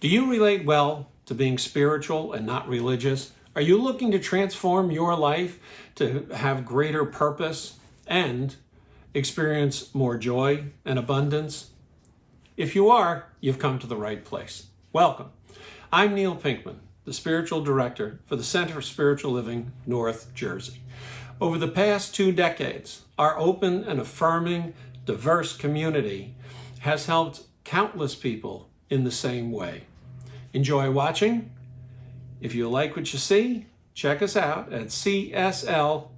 Do you relate well to being spiritual and not religious? Are you looking to transform your life to have greater purpose and experience more joy and abundance? If you are, you've come to the right place. Welcome. I'm Neil Pinkman, the spiritual director for the Center for Spiritual Living, North Jersey. Over the past 2 decades, our open and affirming, diverse community has helped countless people in the same way. Enjoy watching. If you like what you see, check us out at cslnj.org.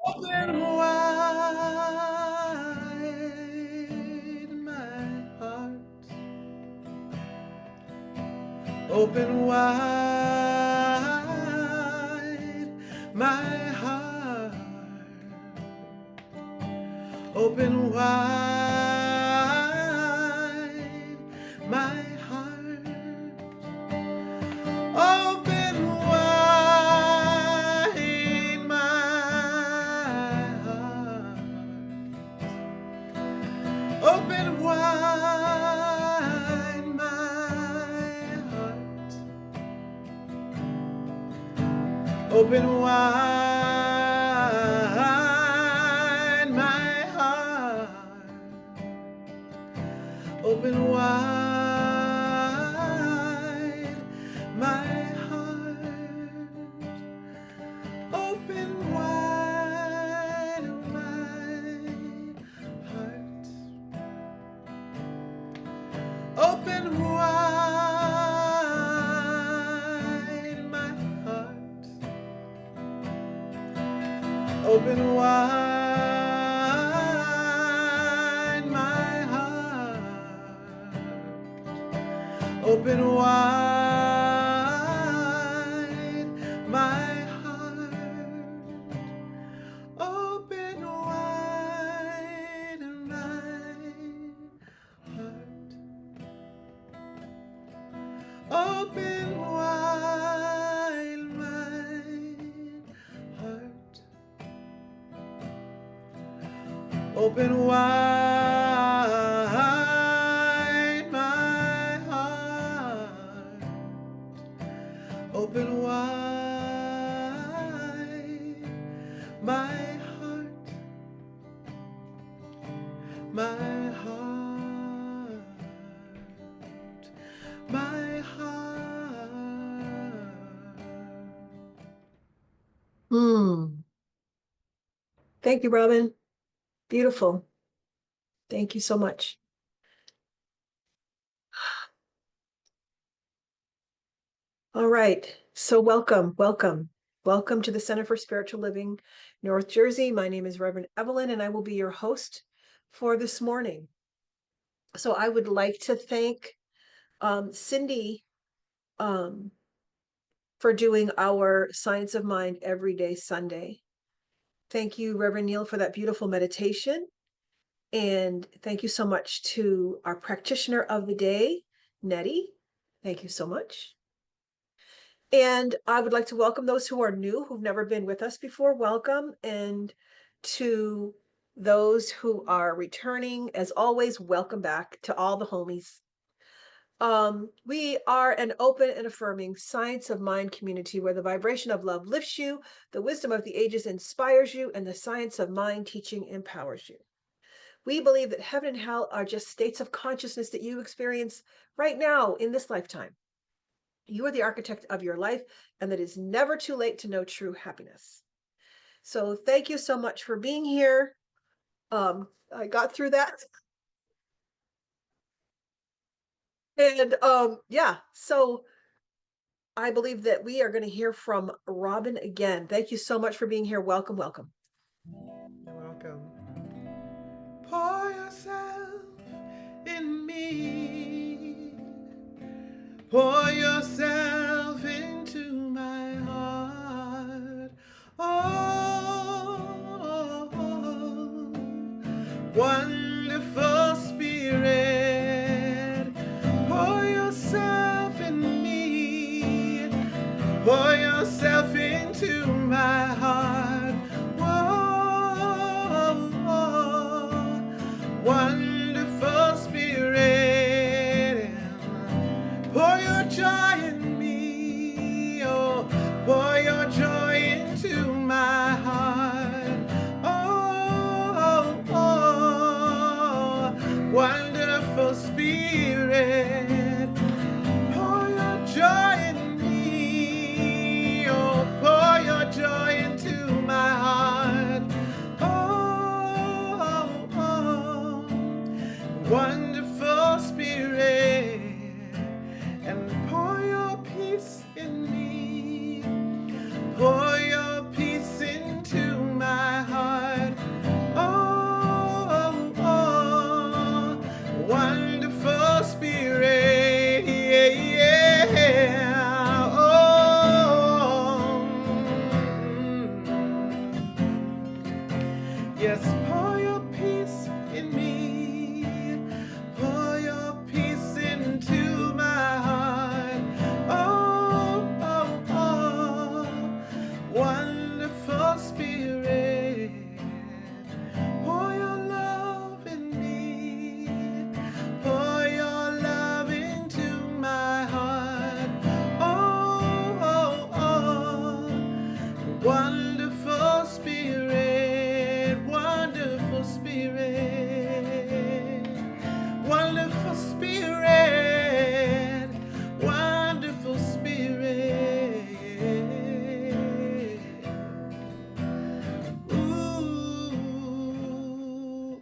Open wide my heart. Open wide my heart. Open wide my heart. Open wide my heart. Open wide my heart. Open wide my heart. Open wide my heart. Open wide my heart. Open wide my heart. Open wide my heart. Open wide my heart. Open wide my heart. Open wide my heart. Open wide my heart. Open wide my heart. My heart. My heart. Thank you, Robin. Beautiful. Thank you so much. All right. So welcome to the Center for Spiritual Living, North Jersey. My name is Reverend Evelyn, and I will be your host for this morning. So I would like to thank Cindy for doing our Science of Mind Everyday Sunday. Thank you, Reverend Neil, for that beautiful meditation. And thank you so much to our practitioner of the day, Nettie. Thank you so much. And I would like to welcome those who are new, who've never been with us before. Welcome. And to those who are returning, as always, welcome back to all the homies. We are an open and affirming science of mind community where the vibration of love lifts you, the wisdom of the ages inspires you, and the science of mind teaching empowers you. We believe that heaven and hell are just states of consciousness that you experience right now in this lifetime. You are the architect of your life, and that is never too late to know true happiness. So thank you so much for being here. I got through that. And yeah, so I believe that we are going to hear from Robin again. Thank you so much for being here. Welcome, welcome. You're welcome. Pour yourself in me. Pour yourself into my heart. Oh, wonderful Spirit, pour yourself in me. Pour yourself into my heart. Whoa, wonderful Spirit. wonderful Spirit, pour your joy in me, oh, pour your joy into my heart, oh, oh, wonderful Spirit, and pour your peace in me, pour your peace into my heart, oh, oh, wonderful Spirit, yeah, yeah, oh, yes, pour your peace in me, pour your peace into my heart, oh, oh, oh, wonderful Spirit, pour your love in me, pour your love into my heart, oh, oh, oh, wonderful Spirit, wonderful Spirit, wonderful Spirit, wonderful Spirit. Ooh,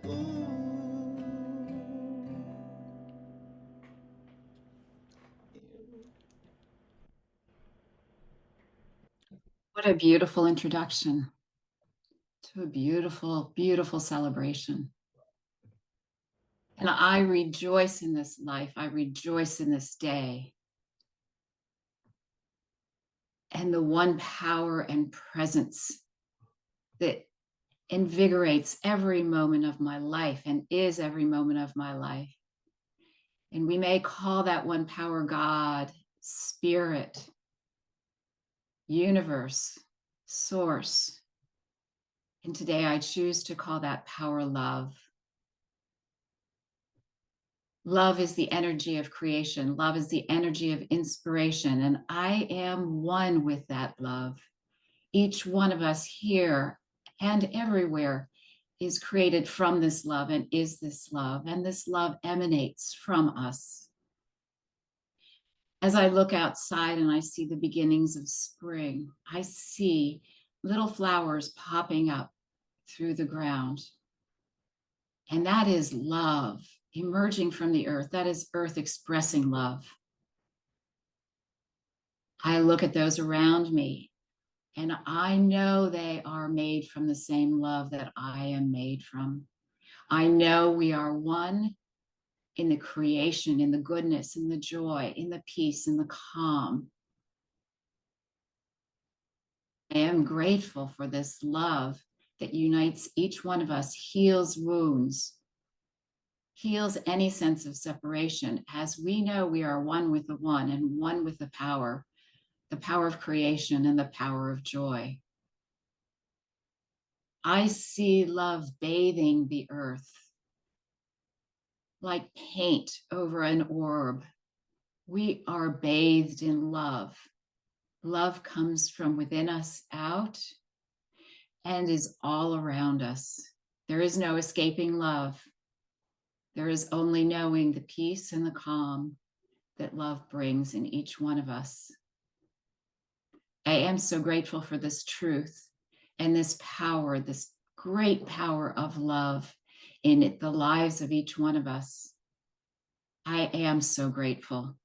ooh. What a beautiful introduction to a beautiful, beautiful celebration. And I rejoice in this life. I rejoice in this day. And the one power and presence that invigorates every moment of my life and is every moment of my life. And we may call that one power God, Spirit, universe, source. And today I choose to call that power love. Love is the energy of creation. Love is the energy of inspiration. And I am one with that love. Each one of us here and everywhere is created from this love and is this love. And this love emanates from us. As I look outside and I see the beginnings of spring, I see little flowers popping up through the ground. And that is love emerging from the earth. That is earth expressing love. I look at those around me and I know they are made from the same love that I am made from. I know we are one in the creation, in the goodness, in the joy, in the peace, in the calm. I am grateful for this love that unites each one of us, heals wounds, heals any sense of separation, as we know we are one with the one and one with the power of creation and the power of joy. I see love bathing the earth like paint over an orb. We are bathed in love. Love comes from within us out and is all around us. There is no escaping love. There is only knowing the peace and the calm that love brings in each one of us. I am so grateful for this truth and this power, this great power of love in the lives of each one of us. I am so grateful.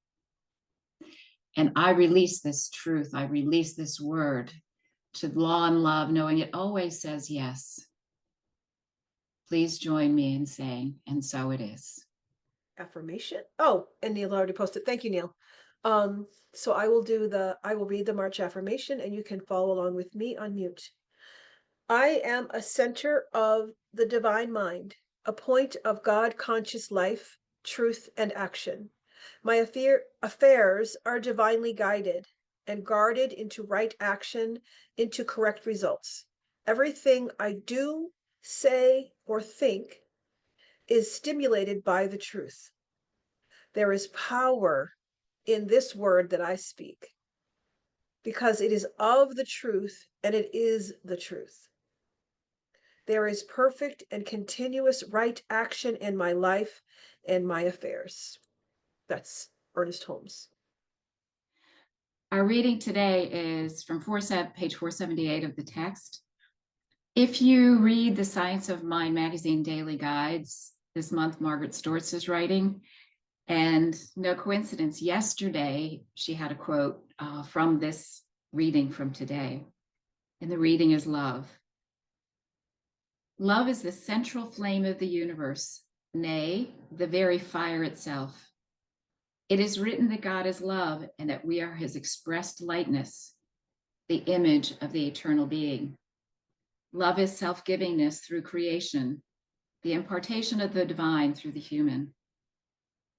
And I release this truth. I release this word to law and love, knowing it always says yes. Please join me in saying, and so it is. Affirmation. Oh, and Neil already posted. Thank you, Neil. So I will read the March affirmation and you can follow along with me on mute. I am a center of the divine mind, a point of God conscious life, truth, and action. My affairs are divinely guided and guarded into right action, into correct results. Everything I do, say, or think is stimulated by the truth. There is power in this word that I speak because it is of the truth and it is the truth. There is perfect and continuous right action in my life and my affairs. That's Ernest Holmes. Our reading today is from page 478 of the text. If you read the Science of Mind magazine daily guides, this month Margaret Stortz is writing, and no coincidence, yesterday she had a quote from this reading from today. And the reading is love. Love is the central flame of the universe, nay, the very fire itself. It is written that God is love and that we are his expressed likeness, the image of the eternal being. Love is self-givingness through creation, the impartation of the divine through the human.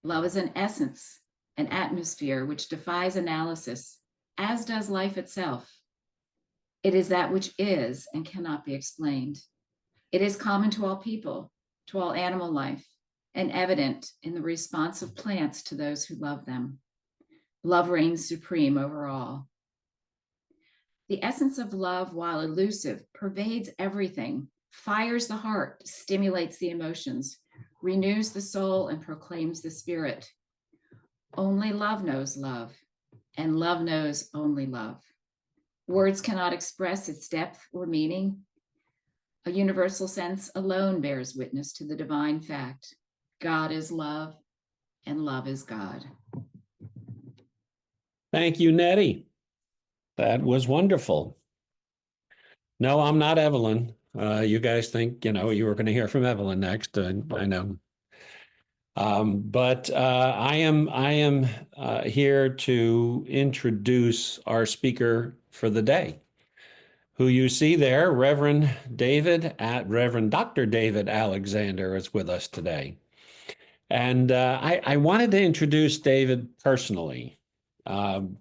Love is an essence, an atmosphere which defies analysis, as does life itself. It is that which is and cannot be explained. It is common to all people, to all animal life, and evident in the response of plants to those who love them. Love reigns supreme over all. The essence of love, while elusive, pervades everything, fires the heart, stimulates the emotions, renews the soul, and proclaims the spirit. Only love knows love, and love knows only love. Words cannot express its depth or meaning. A universal sense alone bears witness to the divine fact. God is love, and love is God. Thank you, Nettie. That was wonderful. No, I'm not Evelyn. You guys think, you were going to hear from Evelyn next. I know. But I am here to introduce our speaker for the day, who you see there, Reverend Dr. David Alexander is with us today. And I wanted to introduce David personally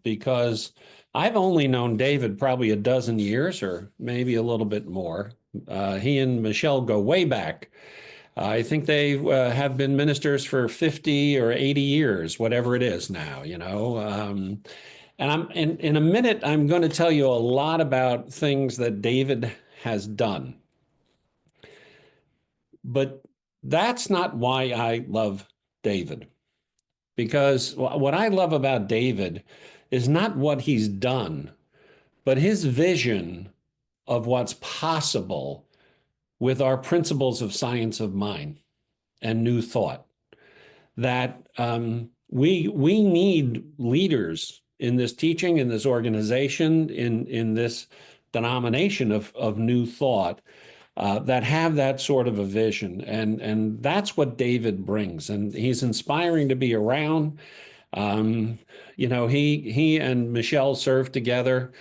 because I've only known David probably a dozen years or maybe a little bit more. He and Michelle go way back. I think they have been ministers for 50 or 80 years, whatever it is now, And in a minute, I'm going to tell you a lot about things that David has done. But that's not why I love David. Because what I love about David is not what he's done, but his vision of what's possible with our principles of science of mind and new thought. That we need leaders in this teaching, in this organization, in this denomination of new thought that have that sort of a vision. And that's what David brings. And he's inspiring to be around. He and Michelle served together.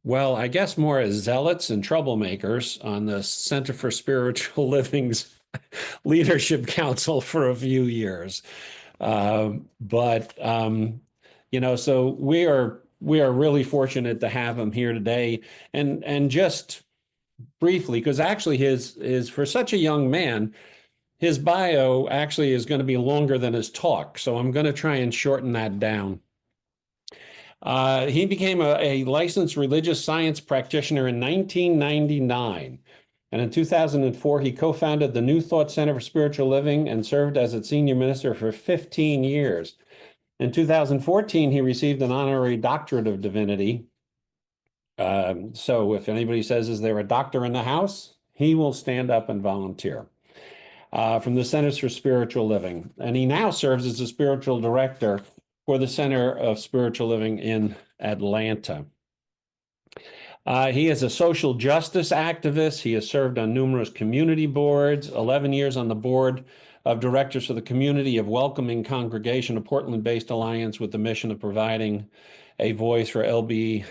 Well, I guess more as zealots and troublemakers on the Center for Spiritual Living's Leadership Council for a few years. So we are really fortunate to have him here today. And just briefly, because actually his for such a young man, his bio actually is going to be longer than his talk. So I'm going to try and shorten that down. He became a licensed religious science practitioner in 1999. And in 2004, he co-founded the New Thought Center for Spiritual Living and served as its senior minister for 15 years. In 2014, he received an honorary doctorate of divinity. So if anybody says, is there a doctor in the house? He will stand up and volunteer from the Centers for Spiritual Living. And he now serves as the spiritual director for the Center of Spiritual Living in Atlanta. He is a social justice activist. He has served on numerous community boards, 11 years on the board of directors for the Community of Welcoming Congregation, a Portland-based alliance with the mission of providing a voice for LGBTQIA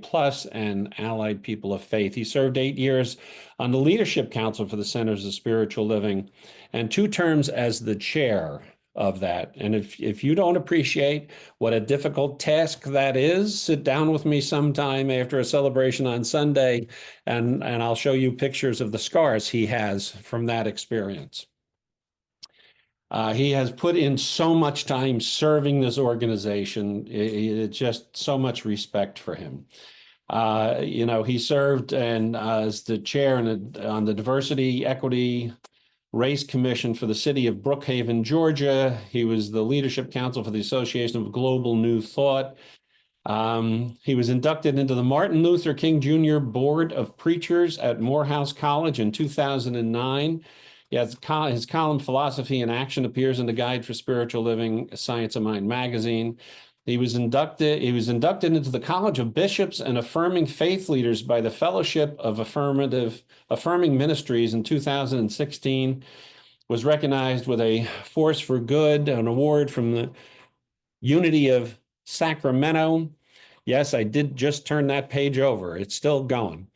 plus and allied people of faith. He served 8 years on the Leadership Council for the Centers of Spiritual Living and 2 terms as the chair of that. And if you don't appreciate what a difficult task that is, sit down with me sometime after a celebration on Sunday, and I'll show you pictures of the scars he has from that experience. He has put in so much time serving this organization. It's just so much respect for him. He served as the chair on the Diversity, Equity, Race Commission for the city of Brookhaven, Georgia. He was the leadership council for the Association of Global New Thought. He was inducted into the Martin Luther King Jr. Board of Preachers at Morehouse College in 2009. His column, Philosophy in Action, appears in the Guide for Spiritual Living, Science of Mind magazine. He was inducted into the College of Bishops and Affirming Faith Leaders by the Fellowship of Affirming Ministries in 2016. Was recognized with a Force for Good, an award from the Unity of Sacramento. Yes, I did just turn that page over. It's still going.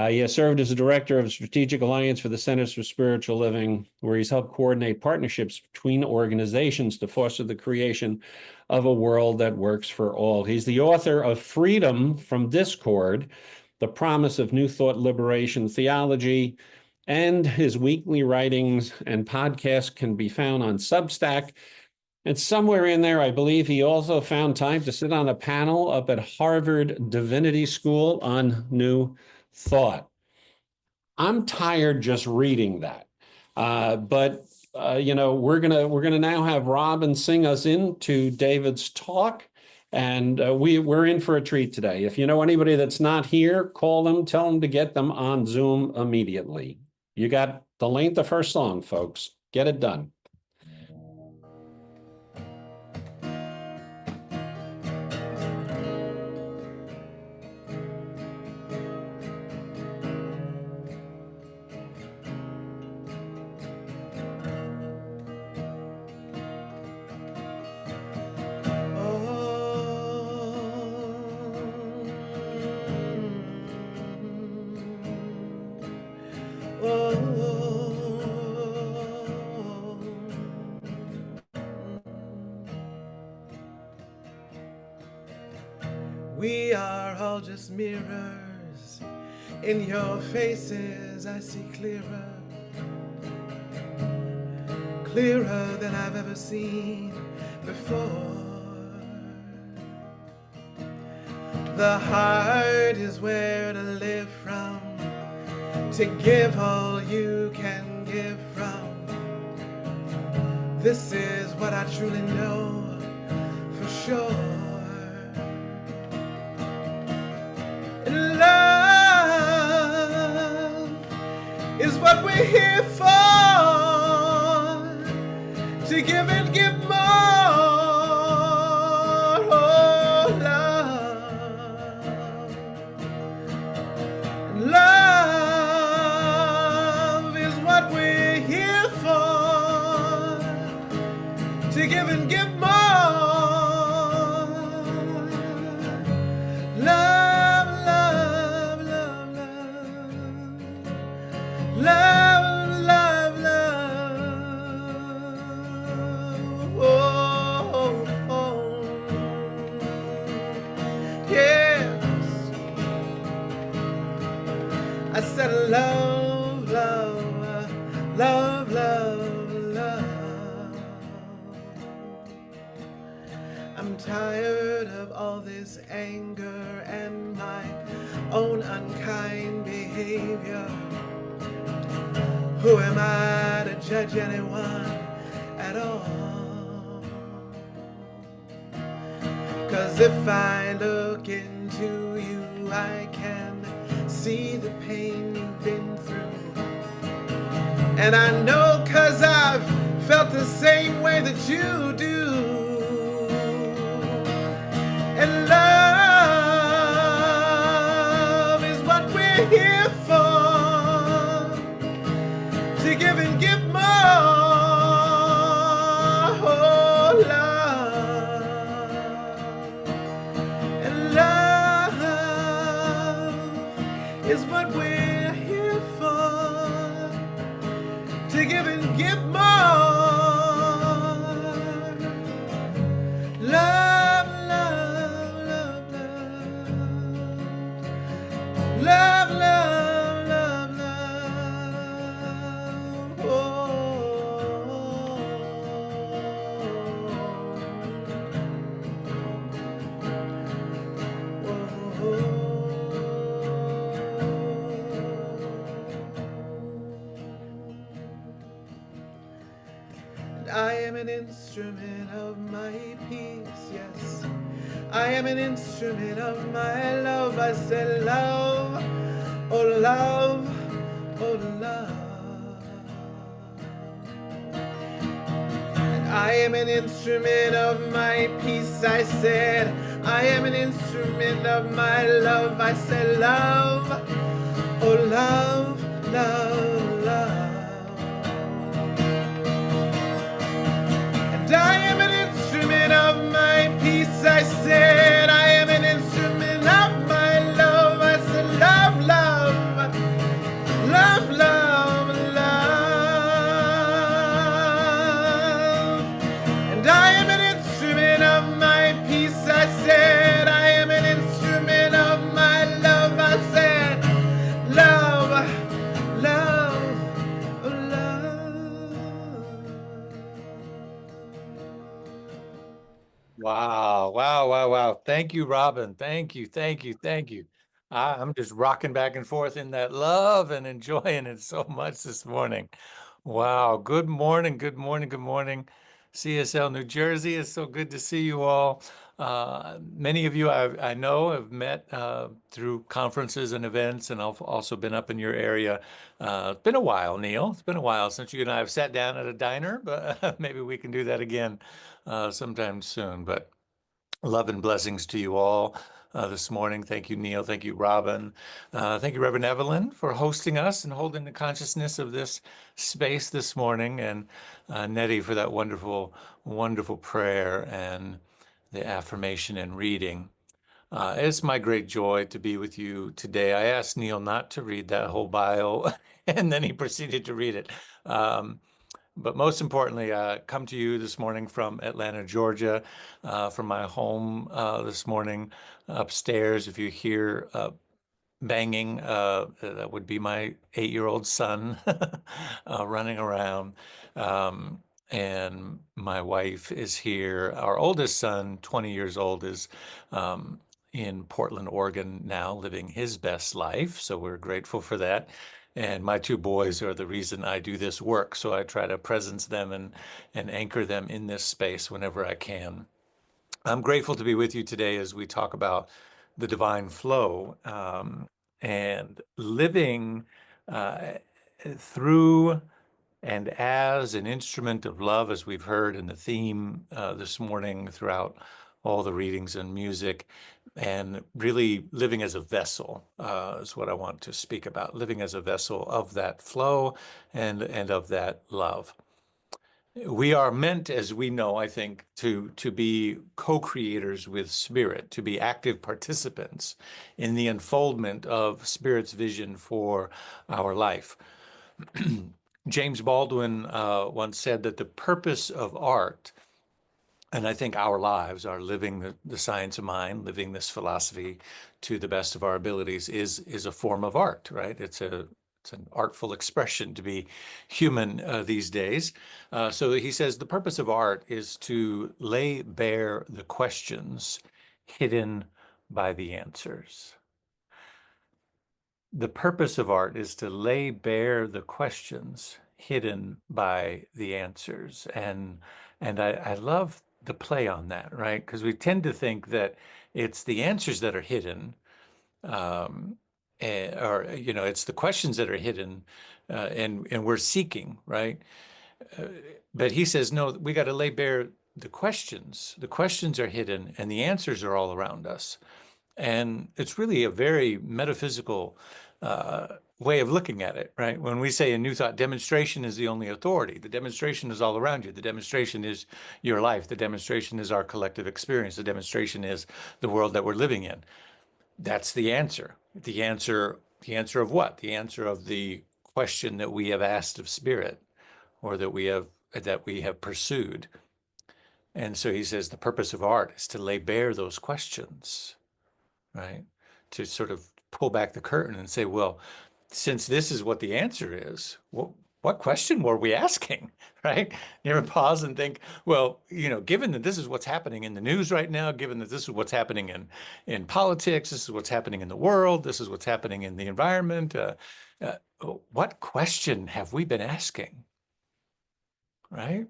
He has served as a director of Strategic Alliance for the Centers for Spiritual Living, where he's helped coordinate partnerships between organizations to foster the creation of a world that works for all. He's the author of Freedom from Discord, The Promise of New Thought Liberation Theology, and his weekly writings and podcasts can be found on Substack. And somewhere in there, I believe he also found time to sit on a panel up at Harvard Divinity School on New Thought. I'm tired just reading that, but we're gonna now have Robin sing us into David's talk, and we're in for a treat today. If you know anybody that's not here, call them, tell them to get them on Zoom immediately. You got the length of her song, folks. Get it done. We are all just mirrors. In your faces I see clearer, clearer than I've ever seen before. The heart is where to live from, to give all you can give from. This is what I truly know for sure. And love is what we're here for, to give and give more. Oh, love is what we're here for, to give and give more. Love, love, love, love, love, love, love. Oh, oh, yes. I said love, love, love, love, love. I'm tired of all this anger and my own unkind behavior. Who am I to judge anyone at all? 'Cause if I look into you, I can see the pain you've been through. And I know 'cause I've felt the same way that you do. And love is what we're here for, to give and give more. Oh, love. And love is what we're here for, to give and give more. Love, love, love, love, love, love, love. Oh, oh, oh. I am an instrument of my peace, yes. I am an instrument of my love. I said love, oh love, oh love. And I am an instrument of my peace. I said I am an instrument of my love. I said love, oh love, love, love. And I am an instrument of my peace. I said I am an instrument of my love. I said love, love, love, love, love. And I am an instrument of my peace. I said I am an instrument of my love. I said love, love, love. Wow, wow, wow, wow. Thank you, Robin. Thank you, thank you, thank you. I'm just rocking back and forth in that love and enjoying it so much this morning. Wow. Good morning, good morning, good morning. CSL New Jersey. It's so good to see you all. Many of you I know have met through conferences and events, and I've also been up in your area. It's been a while, Neil. It's been a while since you and I have sat down at a diner, but maybe we can do that again sometime soon. But love and blessings to you all this morning. Thank you, Neil. Thank you, Robin. Thank you, Reverend Evelyn, for hosting us and holding the consciousness of this space this morning, and Nettie for that wonderful, wonderful prayer and the affirmation and reading. It's my great joy to be with you today. I asked Neil not to read that whole bio, and then he proceeded to read it. But most importantly, come to you this morning from Atlanta, Georgia, from my home this morning upstairs. If you hear banging, that would be my 8-year-old son running around. And my wife is here. Our oldest son, 20 years old, is in Portland, Oregon now, living his best life. So we're grateful for that. And my 2 boys are the reason I do this work. So I try to presence them and anchor them in this space whenever I can. I'm grateful to be with you today as we talk about the divine flow and living through and as an instrument of love, as we've heard in the theme this morning throughout all the readings and music, and really living as a vessel is what I want to speak about, living as a vessel of that flow and of that love. We are meant, as we know, I think, to be co-creators with Spirit, to be active participants in the unfoldment of Spirit's vision for our life. James Baldwin once said that the purpose of art, and I think our lives are living the science of mind, living this philosophy to the best of our abilities, is a form of art, right? It's an artful expression to be human these days. So he says the purpose of art is to lay bare the questions hidden by the answers. The purpose of art is to lay bare the questions hidden by the answers. And I love the play on that, right? Because we tend to think that it's the answers that are hidden, or it's the questions that are hidden, and we're seeking, right? But he says, no, we got to lay bare the questions. The questions are hidden, and the answers are all around us. And it's really a very metaphysical way of looking at it, right? When we say in New Thought, demonstration is the only authority. The demonstration is all around you. The demonstration is your life. The demonstration is our collective experience. The demonstration is the world that we're living in. That's the answer. The answer of what? The answer of the question that we have asked of Spirit, or that we have pursued. And so he says the purpose of art is to lay bare those questions, right? To sort of pull back the curtain and say, well, since this is what the answer is, what question were we asking, right? You ever pause and think, well, given that this is what's happening in the news right now, given that this is what's happening in politics, this is what's happening in the world, this is what's happening in the environment, what question have we been asking, right?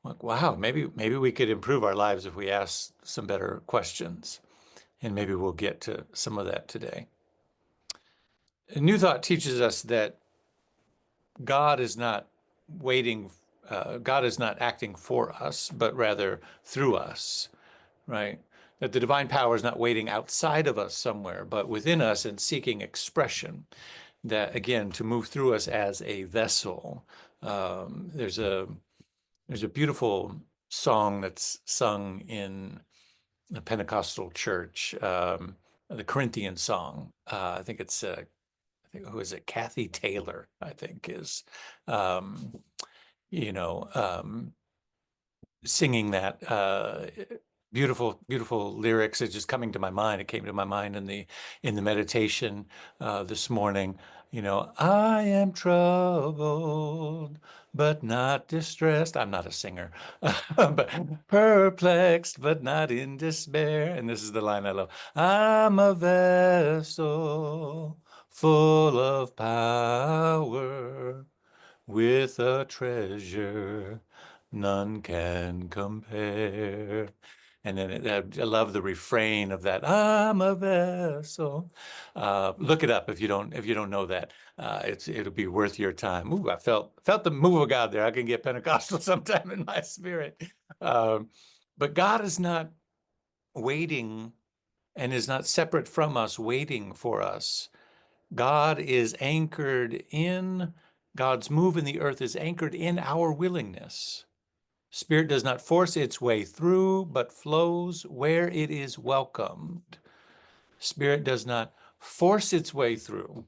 Like, wow, maybe we could improve our lives if we ask some better questions. And maybe we'll get to some of that today. New Thought teaches us that God is not waiting, God is not acting for us, but rather through us, right? That the divine power is not waiting outside of us somewhere, but within us and seeking expression. That, again, to move through us as a vessel. There's a beautiful song that's sung in a Pentecostal church, the Corinthian song. I think it's who is it? Kathy Taylor, I think, is, um, you know, singing that beautiful, beautiful lyrics. It's just coming to my mind. It came to my mind in the meditation this morning. You know, I am troubled, but not distressed. I'm not a singer, but perplexed, but not in despair. And this is the line I love. I'm a vessel full of power with a treasure none can compare. And then I love the refrain of that. I'm a vessel. Look it up if you don't know that. It'll be worth your time. Ooh, I felt the move of God there. I can get Pentecostal sometime in my spirit. But God is not waiting and is not separate from us, waiting for us. God is anchored in, God's move in the earth is anchored in our willingness. Spirit does not force its way through, but flows where it is welcomed. Spirit does not force its way through,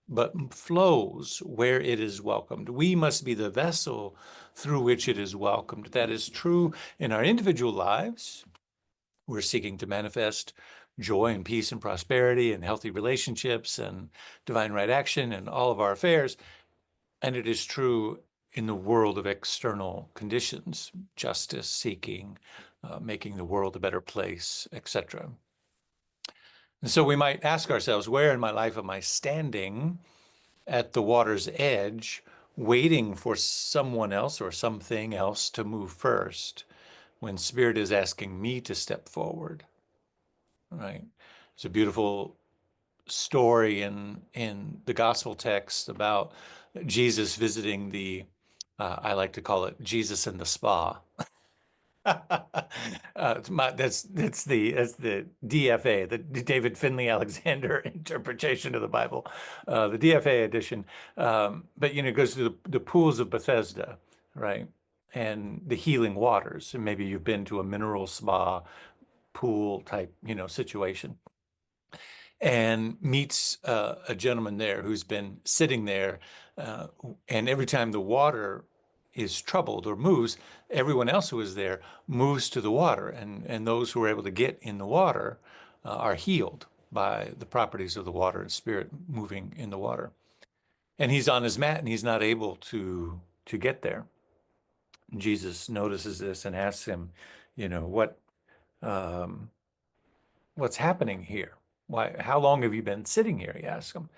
but flows where it is welcomed. We must be the vessel through which it is welcomed. That is true in our individual lives. We're seeking to manifest joy and peace and prosperity and healthy relationships and divine right action in all of our affairs. And it is true in the world of external conditions, justice seeking, making the world a better place, etc. And so we might ask ourselves, where in my life am I standing at the water's edge, waiting for someone else or something else to move first, when Spirit is asking me to step forward? Right? It's a beautiful story in the gospel text about Jesus visiting I like to call it Jesus in the spa. That's the DFA, the David Finley Alexander interpretation of the Bible, the DFA edition. But it goes to the pools of Bethesda, right? And the healing waters. And maybe you've been to a mineral spa pool type, situation, and meets a gentleman there who's been sitting there. And every time the water is troubled or moves, everyone else who is there moves to the water. And those who are able to get in the water are healed by the properties of the water and Spirit moving in the water. And he's on his mat and he's not able to get there. And Jesus notices this and asks him, what's happening here? Why? How long have you been sitting here? He asks him.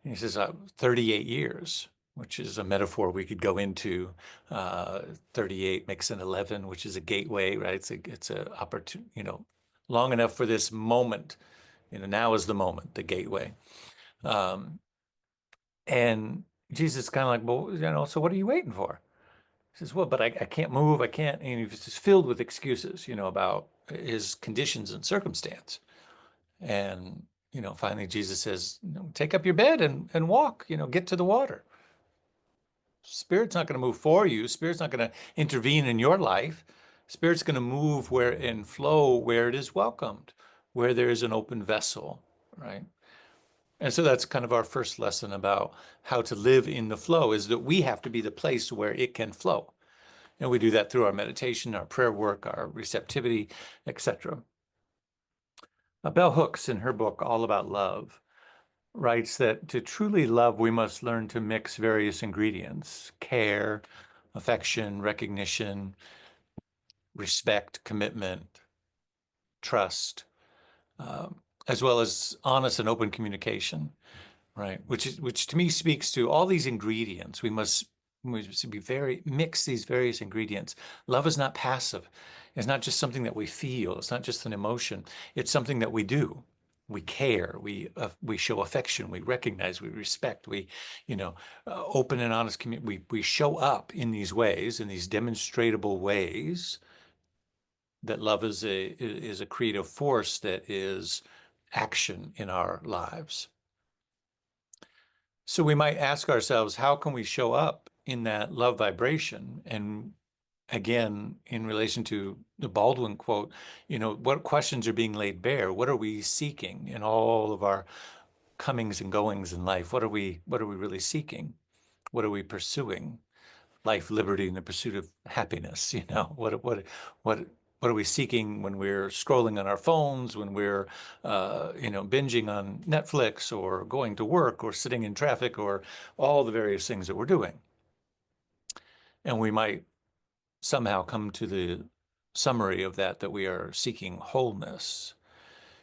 And he says, 38 years, which is a metaphor we could go into. 38 makes an 11, which is a gateway, right? It's a opportunity, long enough for this moment. Now is the moment, the gateway. And Jesus is kind of like, well, so what are you waiting for? He says, well, but I can't move. I can't. And he's just filled with excuses, about his conditions and circumstance. And, finally Jesus says, take up your bed and walk, get to the water. Spirit's not going to move for you. Spirit's not going to intervene in your life. Spirit's going to move and flow where it is welcomed, where there is an open vessel, right? And so that's kind of our first lesson about how to live in the flow, is that we have to be the place where it can flow. And we do that through our meditation, our prayer work, our receptivity, etc. Bell Hooks, in her book, All About Love, writes that to truly love, we must learn to mix various ingredients: care, affection, recognition, respect, commitment, trust, as well as honest and open communication, right? Which to me speaks to all these ingredients. We must we should be mix these various ingredients. Love is not passive. It's not just something that we feel. It's not just an emotion. It's something that we do. We care. We show affection. We recognize. We respect. Open and honest community. We show up in these ways, in these demonstrable ways, that love is a creative force that is action in our lives. So we might ask ourselves, how can we show up in that love vibration? And again, in relation to the Baldwin quote, what questions are being laid bare? What are we seeking in all of our comings and goings in life? What are we really seeking? What are we pursuing? Life, liberty, and the pursuit of happiness. What are we seeking when we're scrolling on our phones, when we're, binging on Netflix, or going to work, or sitting in traffic, or all the various things that we're doing? And we might somehow come to the summary of that we are seeking wholeness.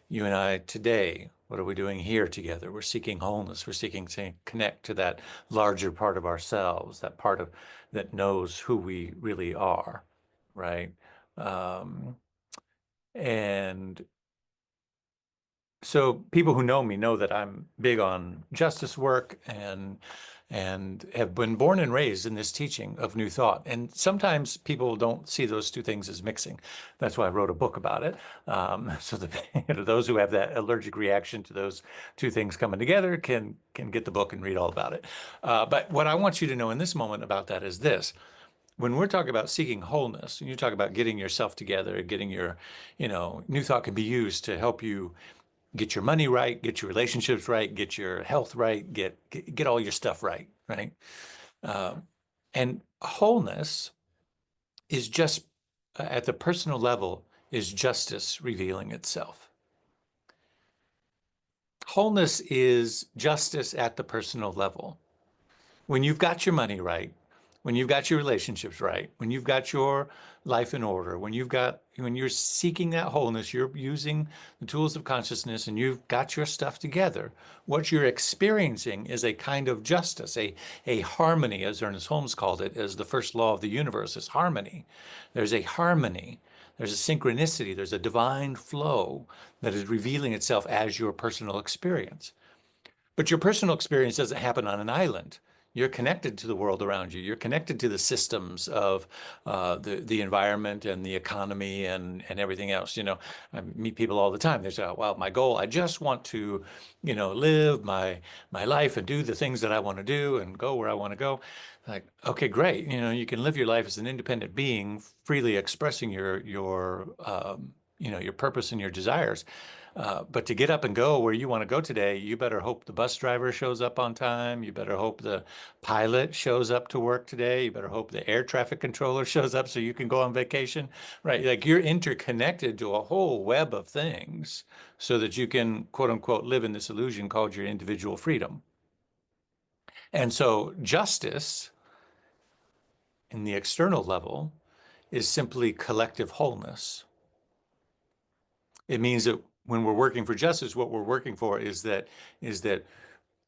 You and I today, what are we doing here together? We're seeking wholeness. We're seeking to connect to that larger part of ourselves, that part that knows who we really are, right? And so people who know me know that I'm big on justice work and have been born and raised in this teaching of New Thought. And sometimes people don't see those two things as mixing. That's why I wrote a book about it. So that those who have that allergic reaction to those two things coming together can get the book and read all about it. But what I want you to know in this moment about that is this. When we're talking about seeking wholeness, and you talk about getting yourself together, getting your, New Thought can be used to help you get your money right, get your relationships right, get your health right, get all your stuff right, right? And wholeness is just, at the personal level, is justice revealing itself. Wholeness is justice at the personal level. When you've got your money right, when you've got your relationships right, when you've got your life in order, when you're seeking that wholeness, you're using the tools of consciousness and you've got your stuff together, what you're experiencing is a kind of justice, a harmony, as Ernest Holmes called it, as the first law of the universe is harmony. There's a harmony, there's a synchronicity, there's a divine flow that is revealing itself as your personal experience. But your personal experience doesn't happen on an island. You're connected to the world around you. You're connected to the systems of the environment and the economy and everything else. I meet people all the time. They say, well, my goal, I just want to, live my life and do the things that I want to do and go where I want to go. Like, okay, great. You can live your life as an independent being, freely expressing your purpose and your desires. But to get up and go where you want to go today, you better hope the bus driver shows up on time. You better hope the pilot shows up to work today. You better hope the air traffic controller shows up so you can go on vacation, right? Like, you're interconnected to a whole web of things so that you can, quote unquote, live in this illusion called your individual freedom. And so justice in the external level is simply collective wholeness. It means that when we're working for justice, what we're working for is that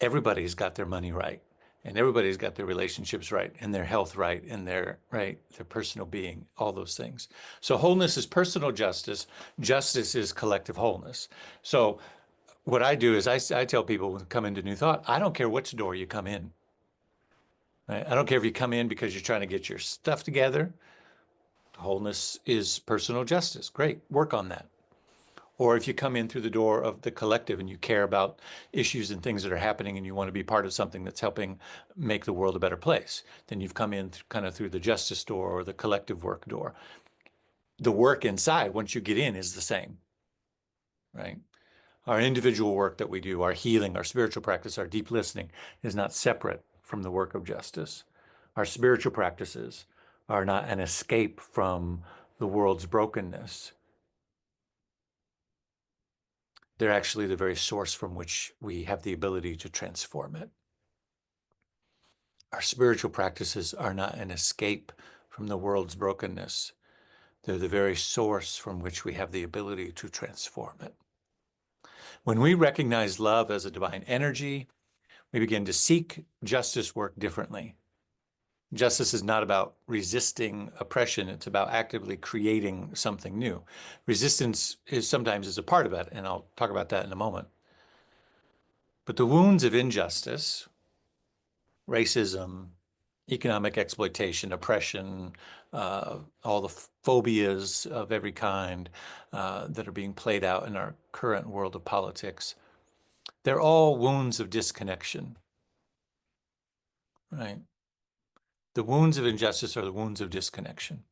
everybody's got their money right, and everybody's got their relationships right, and their health right, and their personal being, all those things. So wholeness is personal justice. Justice is collective wholeness. So what I do is I tell people when they come into New Thought, I don't care which door you come in. Right? I don't care if you come in because you're trying to get your stuff together. Wholeness is personal justice. Great, work on that. Or if you come in through the door of the collective and you care about issues and things that are happening and you want to be part of something that's helping make the world a better place, then you've come in kind of through the justice door or the collective work door. The work inside, once you get in, is the same, right? Our individual work that we do, our healing, our spiritual practice, our deep listening is not separate from the work of justice. Our spiritual practices are not an escape from the world's brokenness. They're actually the very source from which we have the ability to transform it. Our spiritual practices are not an escape from the world's brokenness. They're the very source from which we have the ability to transform it. When we recognize love as a divine energy, we begin to seek justice work differently. Justice is not about resisting oppression. It's about actively creating something new. Resistance is sometimes a part of it, and I'll talk about that in a moment. But the wounds of injustice, racism, economic exploitation, oppression, all the phobias of every kind that are being played out in our current world of politics, they're all wounds of disconnection, right? The wounds of injustice are the wounds of disconnection.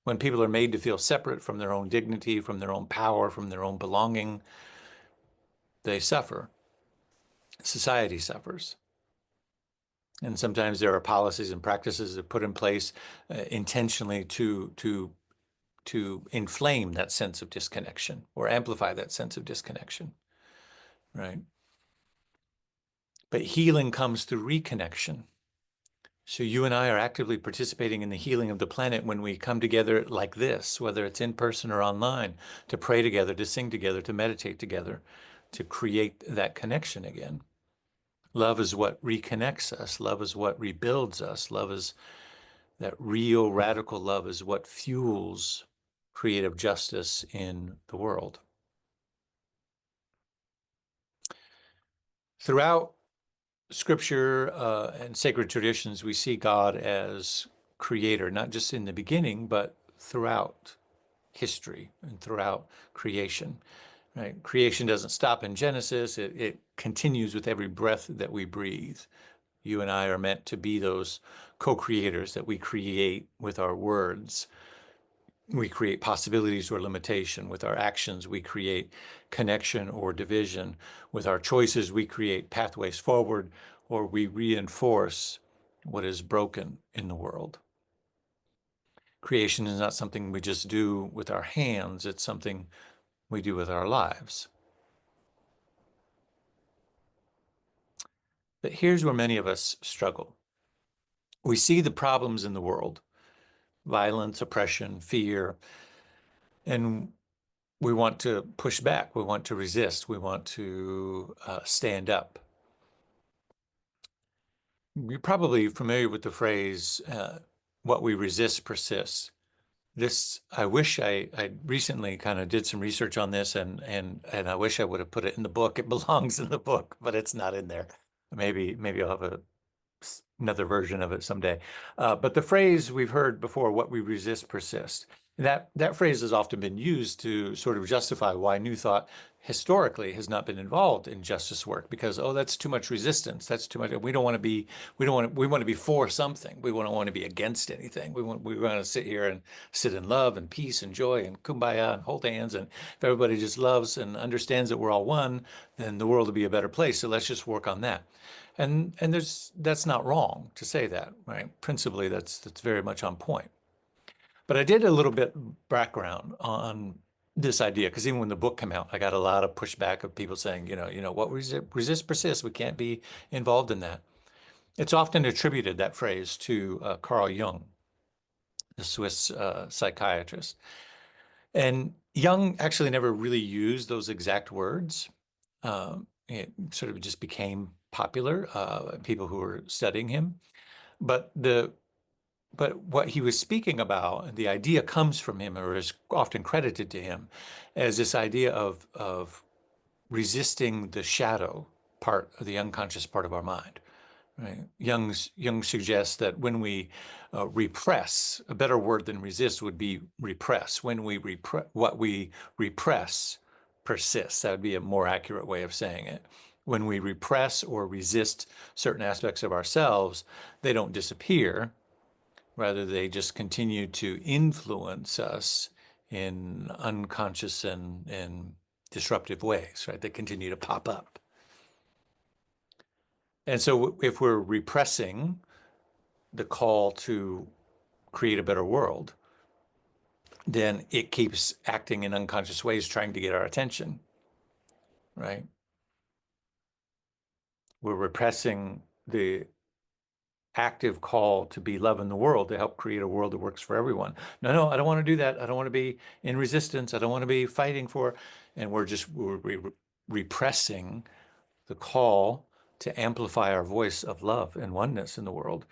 When people are made to feel separate from their own dignity, from their own power, from their own belonging, they suffer. Society suffers. And sometimes there are policies and practices that are put in place intentionally to inflame that sense of disconnection or amplify that sense of disconnection, right? But healing comes through reconnection. So you and I are actively participating in the healing of the planet when we come together like this, whether it's in person or online, to pray together, to sing together, to meditate together, to create that connection again. Love is what reconnects us. Love is what rebuilds us. Love is that real radical love is what fuels creative justice in the world. Throughout Scripture and sacred traditions, we see God as creator, not just in the beginning, but throughout history and throughout creation. Right? Creation doesn't stop in Genesis. It continues with every breath that we breathe. You and I are meant to be those co-creators, that we create with our words. We create possibilities or limitation. With our actions, we create connection or division. With our choices, we create pathways forward, or we reinforce what is broken in the world. Creation is not something we just do with our hands. It's something we do with our lives. But here's where many of us struggle. We see the problems in the world: violence, oppression, fear, and we want to push back. We want to resist. We want to stand up. You're probably familiar with the phrase, what we resist persists. This, I wish I recently kind of did some research on this, and I wish I would have put it in the book. It belongs in the book, but it's not in there. Maybe I'll have another version of it someday. But the phrase we've heard before, what we resist persists. That phrase has often been used to sort of justify why New Thought historically has not been involved in justice work, because, oh, that's too much resistance. That's too much. We want to be for something. We don't want to be against anything. We want to sit here and sit in love and peace and joy and kumbaya and hold hands. And if everybody just loves and understands that we're all one, then the world will be a better place. So let's just work on that. And that's not wrong to say that, right? Principally, that's very much on point. But I did a little bit background on this idea, because even when the book came out, I got a lot of pushback of people saying, what resist persists. We can't be involved in that. It's often attributed, that phrase, to Carl Jung, the Swiss psychiatrist. And Jung actually never really used those exact words. It sort of just became popular, people who were studying him. But what he was speaking about, the idea comes from him, or is often credited to him, as this idea of resisting the shadow part of the unconscious part of our mind. Right? Jung suggests that when we repress, a better word than resist would be repress. When we what we repress persists. That would be a more accurate way of saying it. When we repress or resist certain aspects of ourselves, they don't disappear. Rather, they just continue to influence us in unconscious and disruptive ways, right? They continue to pop up. And so if we're repressing the call to create a better world, then it keeps acting in unconscious ways, trying to get our attention, right? We're repressing the active call to be love in the world, to help create a world that works for everyone. No, I don't want to do that. I don't want to be in resistance. I don't want to be fighting for, and we're repressing the call to amplify our voice of love and oneness in the world.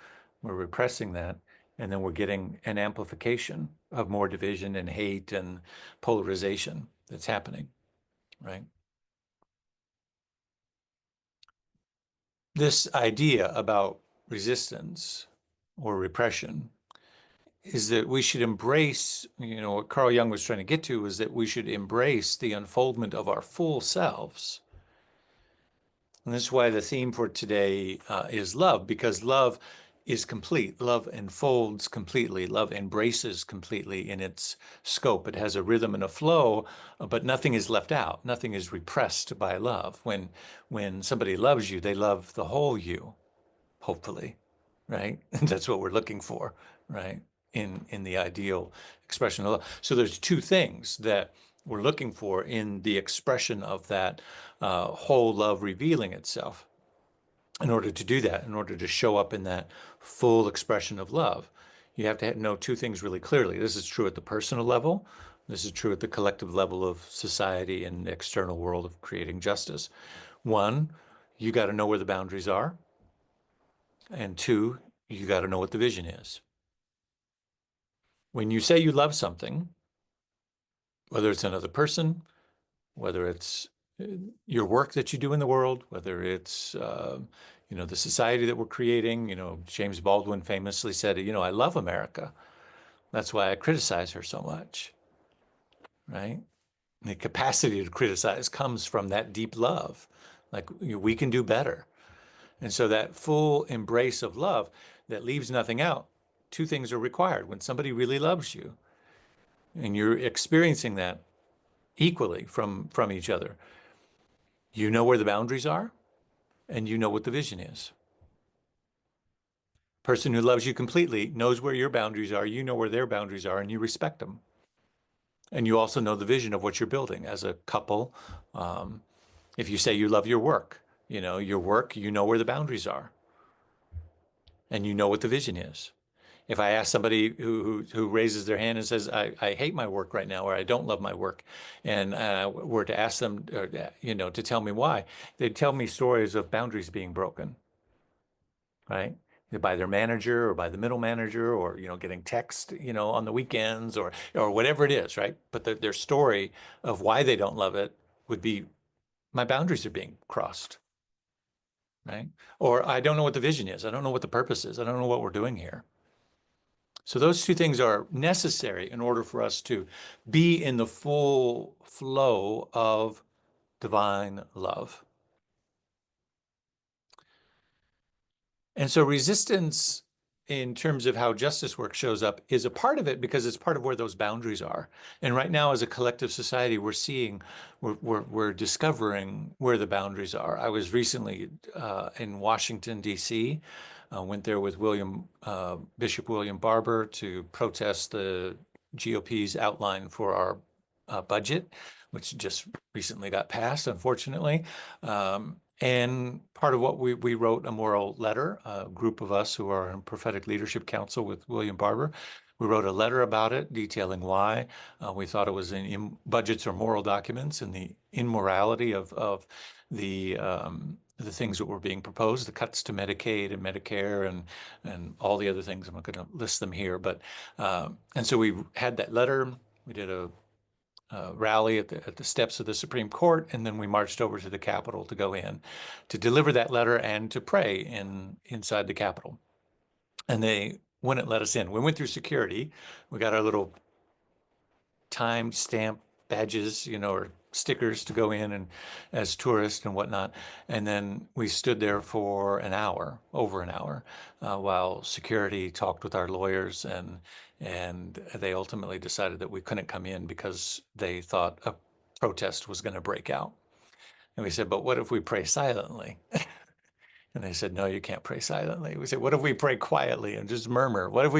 we're repressing that, and then we're getting an amplification of more division and hate and polarization that's happening, right? This idea about resistance or repression is that we should embrace, what Carl Jung was trying to get to was that we should embrace the unfoldment of our full selves. And this is why the theme for today is love, because love is complete. Love enfolds completely. Love embraces completely in its scope. It has a rhythm and a flow, but nothing is left out. Nothing is repressed by love. When somebody loves you, they love the whole you, hopefully, right? And that's what we're looking for, right? In the ideal expression of love. So there's two things that we're looking for in the expression of that whole love revealing itself. In order to do that, in order to show up in that full expression of love, you have to know two things really clearly. This is true at the personal level. This is true at the collective level of society and the external world of creating justice. One, you got to know where the boundaries are. And two, you got to know what the vision is. When you say you love something, whether it's another person, whether it's your work that you do in the world, whether it's the society that we're creating. James Baldwin famously said, I love America. That's why I criticize her so much, right? The capacity to criticize comes from that deep love. Like, we can do better. And so that full embrace of love that leaves nothing out, two things are required. When somebody really loves you and you're experiencing that equally from each other, you know where the boundaries are and you know what the vision is. Person who loves you completely knows where your boundaries are, you know where their boundaries are, and you respect them. And you also know the vision of what you're building as a couple. If you say you love your work, you know where the boundaries are. And you know what the vision is. If I ask somebody who raises their hand and says, I hate my work right now, or I don't love my work, and were to ask them, to tell me why, they'd tell me stories of boundaries being broken, right? By their manager or by the middle manager, or, getting text, on the weekends or whatever it is, right? But their story of why they don't love it would be, my boundaries are being crossed, right? Or I don't know what the vision is. I don't know what the purpose is. I don't know what we're doing here. So those two things are necessary in order for us to be in the full flow of divine love. And so resistance, in terms of how justice work shows up, is a part of it because it's part of where those boundaries are. And right now, as a collective society, we're discovering where the boundaries are. I was recently in Washington, D.C., went there with Bishop William Barber to protest the GOP's outline for our budget, which just recently got passed, unfortunately. And part of what we wrote a moral letter, a group of us who are in Prophetic Leadership Council with William Barber, we wrote a letter about it detailing why we thought it was in budgets or moral documents and the immorality of the things that were being proposed, the cuts to Medicaid and Medicare and all the other things. I'm not going to list them here, but and so we had that letter. We did a rally at the steps of the Supreme Court, and then we marched over to the Capitol to go in to deliver that letter and to pray inside the Capitol. And they wouldn't let us in. We went through security. We got our little time stamp badges, or stickers to go in and as tourists and whatnot. And then we stood there for over an hour, while security talked with our lawyers, and they ultimately decided that we couldn't come in because they thought a protest was going to break out. And we said, but what if we pray silently? And they said, no, you can't pray silently. We said, what if we pray quietly and just murmur? What if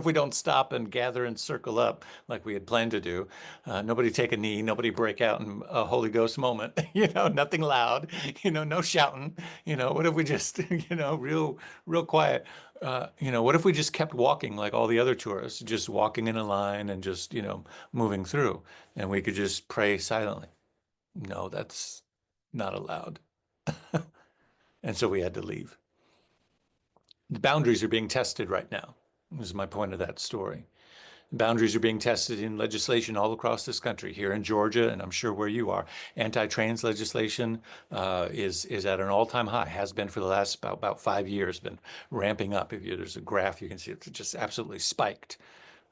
we don't stop and gather and circle up like we had planned to do? Nobody take a knee, nobody break out in a Holy Ghost moment, nothing loud, no shouting, what if we just, real quiet? What if we just kept walking like all the other tourists, just walking in a line and just, moving through, and we could just pray silently? No, that's not allowed. And so we had to leave. The boundaries are being tested right now. This is my point of that story. Boundaries are being tested in legislation all across this country. Here in Georgia, and I'm sure where you are, anti-trans legislation is at an all-time high. Has been for the last about 5 years. Been ramping up. There's a graph, you can see it's just absolutely spiked.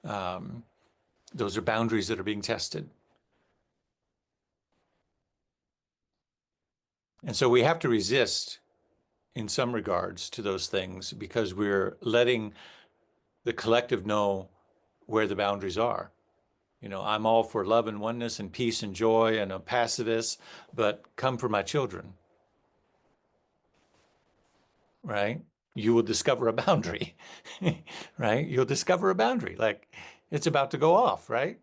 Those are boundaries that are being tested. And so we have to resist in some regards to those things because we're letting the collective know where the boundaries are. You know, I'm all for love and oneness and peace and joy and a pacifist, but come for my children, right? You will discover a boundary, right? You'll discover a boundary, like it's about to go off, right?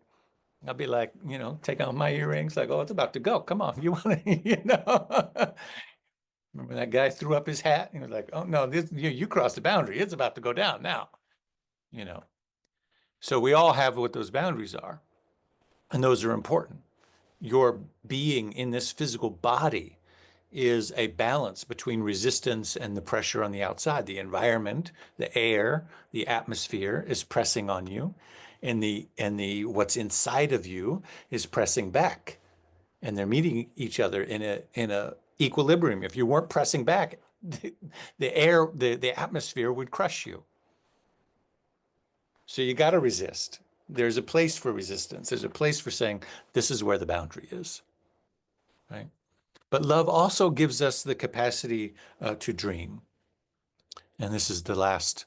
I'll be like, you know, take out my earrings, like, oh, it's about to go. Come on, you want to, you know? Remember that guy threw up his hat and he was like, oh no, this you crossed the boundary. It's about to go down now, you know? So we all have what those boundaries are, and those are important. Your being in this physical body is a balance between resistance and the pressure on the outside. The environment, the air, the atmosphere is pressing on you, and the what's inside of you is pressing back, and they're meeting each other in a equilibrium. If you weren't pressing back, the air, the atmosphere would crush you. So you got to resist. There's a place for resistance. There's a place for saying, this is where the boundary is, right? But love also gives us the capacity to dream. And this is the last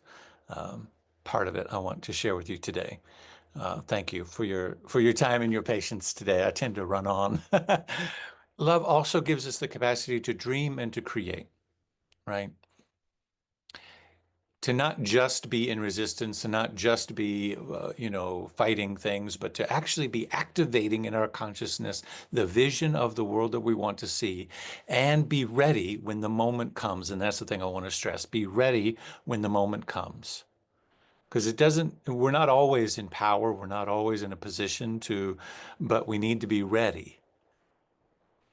part of it I want to share with you today. Thank you for your time and your patience today. I tend to run on. Love also gives us the capacity to dream and to create, right? To not just be in resistance, to not just be, you know, fighting things, but to actually be activating in our consciousness the vision of the world that we want to see and be ready when the moment comes. And that's the thing I want to stress. Be ready when the moment comes. Because we're not always in power. We're not always in a position but we need to be ready.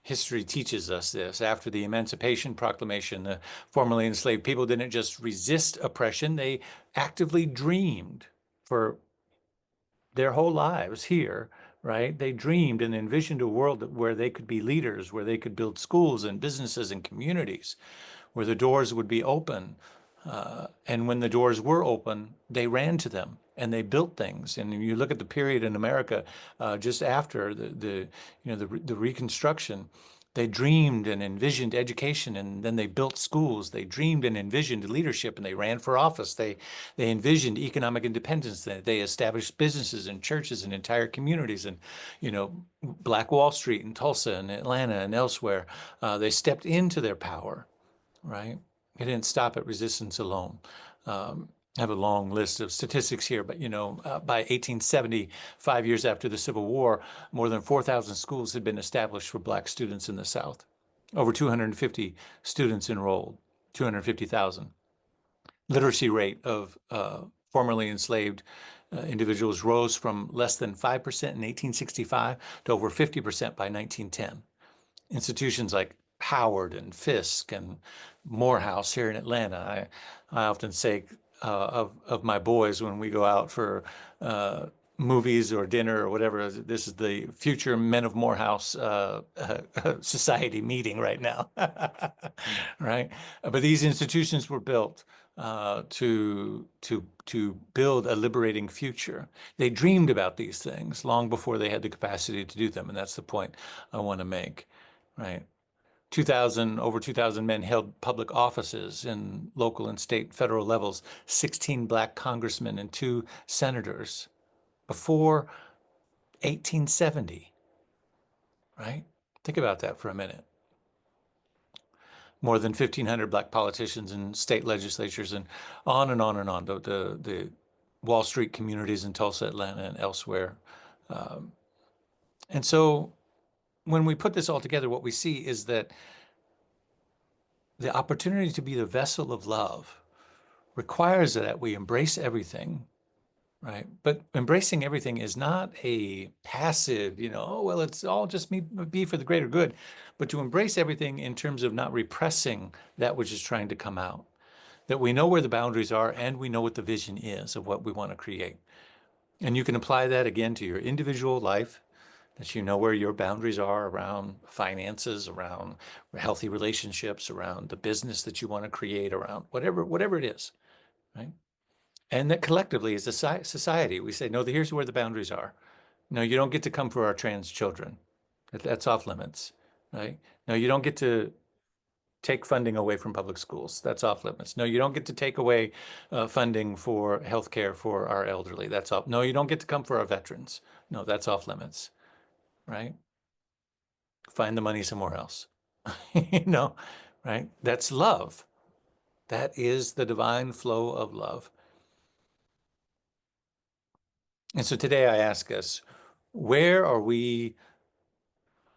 History teaches us this. After the Emancipation Proclamation, the formerly enslaved people didn't just resist oppression, they actively dreamed for their whole lives here, right? They dreamed and envisioned a world where they could be leaders, where they could build schools and businesses and communities, where the doors would be open. And when the doors were open, they ran to them and they built things. And you look at the period in America just after the Reconstruction, they dreamed and envisioned education, and then they built schools. They dreamed and envisioned leadership, and they ran for office. They envisioned economic independence. They established businesses and churches and entire communities, and Black Wall Street in Tulsa and Atlanta and elsewhere. They stepped into their power, right? It didn't stop at resistance alone. I have a long list of statistics here, but by 1870, 5 years after the Civil War, more than 4,000 schools had been established for Black students in the South. Over 250 students enrolled, 250,000. Literacy rate of formerly enslaved individuals rose from less than 5% in 1865 to over 50% by 1910. Institutions like Howard and Fisk and Morehouse here in Atlanta. I often say of my boys when we go out for movies or dinner or whatever, this is the future Men of Morehouse society meeting right now, right? But these institutions were built to build a liberating future. They dreamed about these things long before they had the capacity to do them, and that's the point I want to make, right? Over 2,000 men held public offices in local and state federal levels, 16 Black congressmen and 2 senators before 1870, right? Think about that for a minute. More than 1,500 Black politicians in state legislatures, and on and on and on. The Wall Street communities in Tulsa, Atlanta, and elsewhere. And so when we put this all together, what we see is that the opportunity to be the vessel of love requires that we embrace everything, right? But embracing everything is not a passive, oh, well, it's all just be for the greater good, but to embrace everything in terms of not repressing that which is trying to come out, that we know where the boundaries are and we know what the vision is of what we want to create. And you can apply that again to your individual life, that you know where your boundaries are around finances, around healthy relationships, around the business that you want to create, around whatever it is, right? And that collectively as a society, we say, no, here's where the boundaries are. No, you don't get to come for our trans children. That's off limits, right? No, you don't get to take funding away from public schools. That's off limits. No, you don't get to take away funding for healthcare for our elderly. That's off. No, you don't get to come for our veterans. No, that's off limits, right? Find the money somewhere else, right? That's love. That is the divine flow of love. And so today I ask us, where are we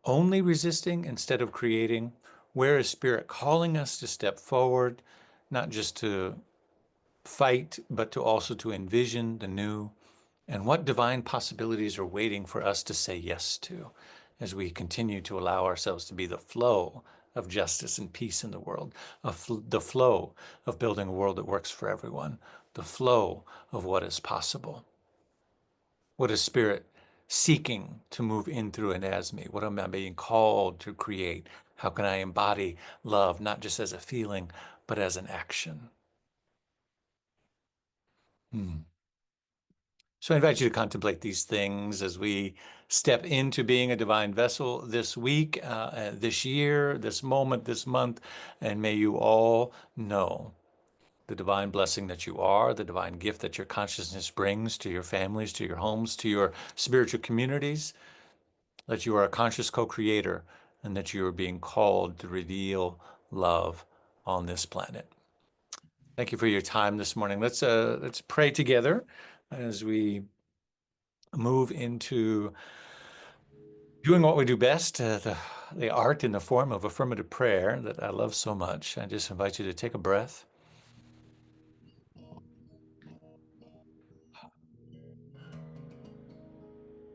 only resisting instead of creating? Where is Spirit calling us to step forward, not just to fight, but to also to envision the new? And what divine possibilities are waiting for us to say yes to as we continue to allow ourselves to be the flow of justice and peace in the world, the flow of building a world that works for everyone, the flow of what is possible? What is Spirit seeking to move in through and as me? What am I being called to create? How can I embody love, not just as a feeling, but as an action? So I invite you to contemplate these things as we step into being a divine vessel this week, this year, this moment, this month, and may you all know the divine blessing that you are, the divine gift that your consciousness brings to your families, to your homes, to your spiritual communities, that you are a conscious co-creator and that you are being called to reveal love on this planet. Thank you for your time this morning. Let's pray together as we move into doing what we do best, the art in the form of affirmative prayer that I love so much. I just invite you to take a breath.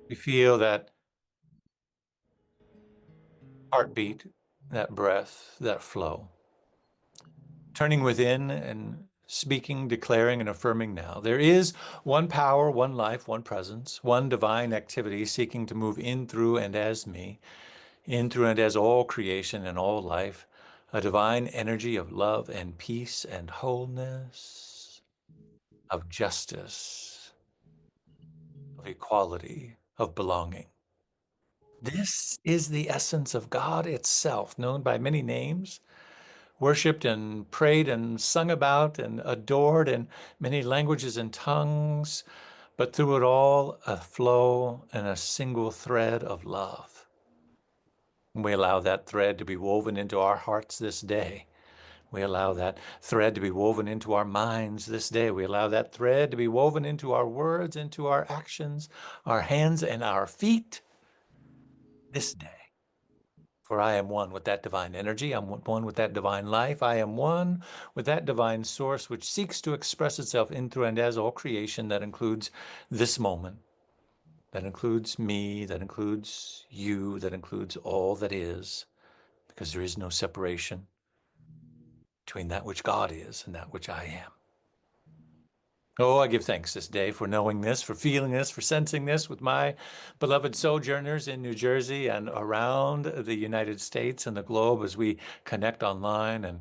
We feel that heartbeat, that breath, that flow. Turning within and speaking, declaring, and affirming now. There is one power, one life, one presence, one divine activity seeking to move in, through, and as me, in, through, and as all creation and all life, a divine energy of love and peace and wholeness, of justice, of equality, of belonging. This is the essence of God itself, known by many names, worshipped and prayed and sung about and adored in many languages and tongues, but through it all, a flow and a single thread of love. And we allow that thread to be woven into our hearts this day. We allow that thread to be woven into our minds this day. We allow that thread to be woven into our words, into our actions, our hands and our feet this day. For I am one with that divine energy. I'm one with that divine life. I am one with that divine source which seeks to express itself in, through, and as all creation. That includes this moment. That includes me. That includes you. That includes all that is. Because there is no separation between that which God is and that which I am. Oh, I give thanks this day for knowing this, for feeling this, for sensing this with my beloved sojourners in New Jersey and around the United States and the globe as we connect online, and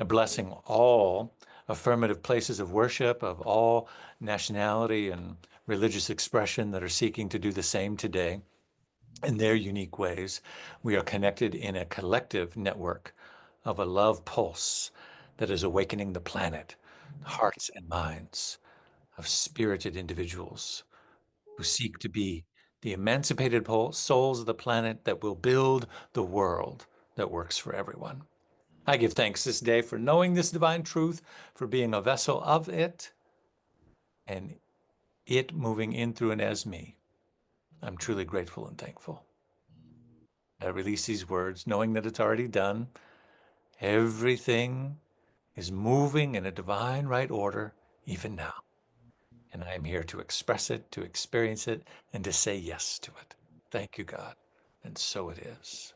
blessing all affirmative places of worship of all nationality and religious expression that are seeking to do the same today in their unique ways. We are connected in a collective network of a love pulse that is awakening the planet, hearts and minds of spirited individuals who seek to be the emancipated souls of the planet that will build the world that works for everyone. I give thanks this day for knowing this divine truth, for being a vessel of it, and it moving in, through, and as me. I'm truly grateful and thankful. I release these words knowing that it's already done. Everything is moving in a divine right order, even now. And I am here to express it, to experience it, and to say yes to it. Thank you, God. And so it is.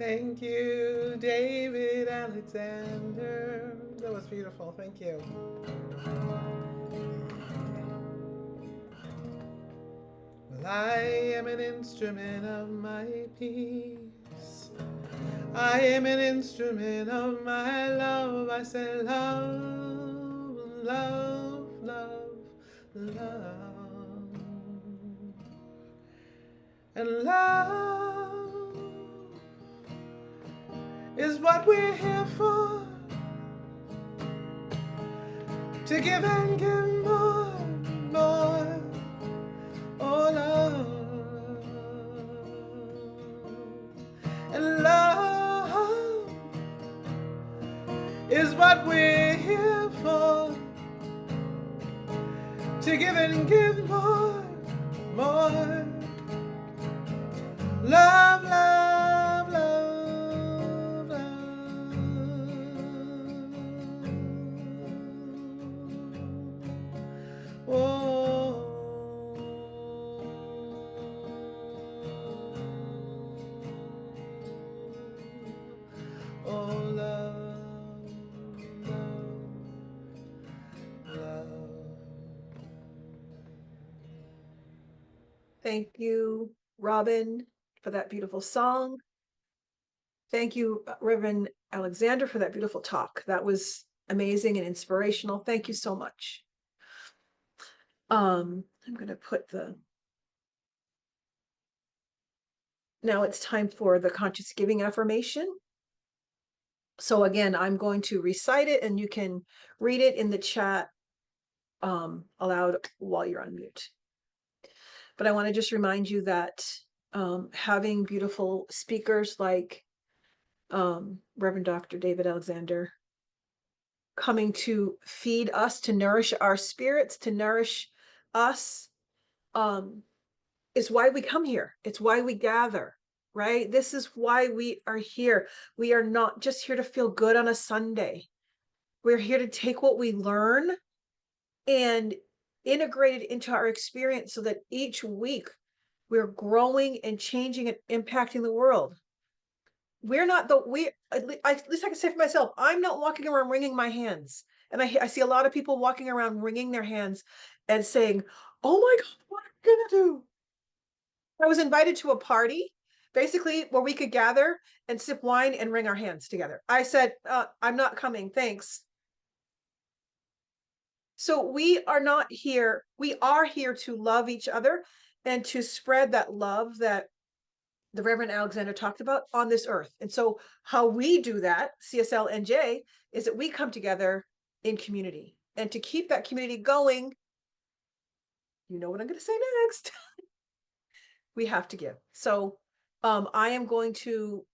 Thank you, David Alexander. That was beautiful. Thank you. Well, I am an instrument of my peace. I am an instrument of my love. I say love, love, love, love. And love is what we're here for. To give and give more, more. Oh, love. And love is what we're here for. To give and give more, more. Love, love, love, love. Oh, oh, love, love, love. Thank you, Robin, for that beautiful song. Thank you, Reverend Alexander, for that beautiful talk. That was amazing and inspirational. Thank you so much. I'm going to put now it's time for the conscious giving affirmation. So again, I'm going to recite it and you can read it in the chat aloud while you're on mute. But I want to just remind you that having beautiful speakers like Reverend Dr. David Alexander coming to feed us, to nourish our spirits, to nourish us, is why we come here. It's why we gather, right? This is why we are here. We are not just here to feel good on a Sunday. We're here to take what we learn and integrate it into our experience so that each week we're growing and changing and impacting the world. We're not at least I can say for myself, I'm not walking around wringing my hands. And I see a lot of people walking around wringing their hands and saying, oh my God, what are we gonna do? I was invited to a party, basically where we could gather and sip wine and wring our hands together. I said, I'm not coming, thanks. So we are not here, we are here to love each other and to spread that love that the Reverend Alexander talked about on this earth. And so how we do that, CSL NJ, is that we come together in community. And to keep that community going, you know what I'm going to say next. We have to give. So I am going to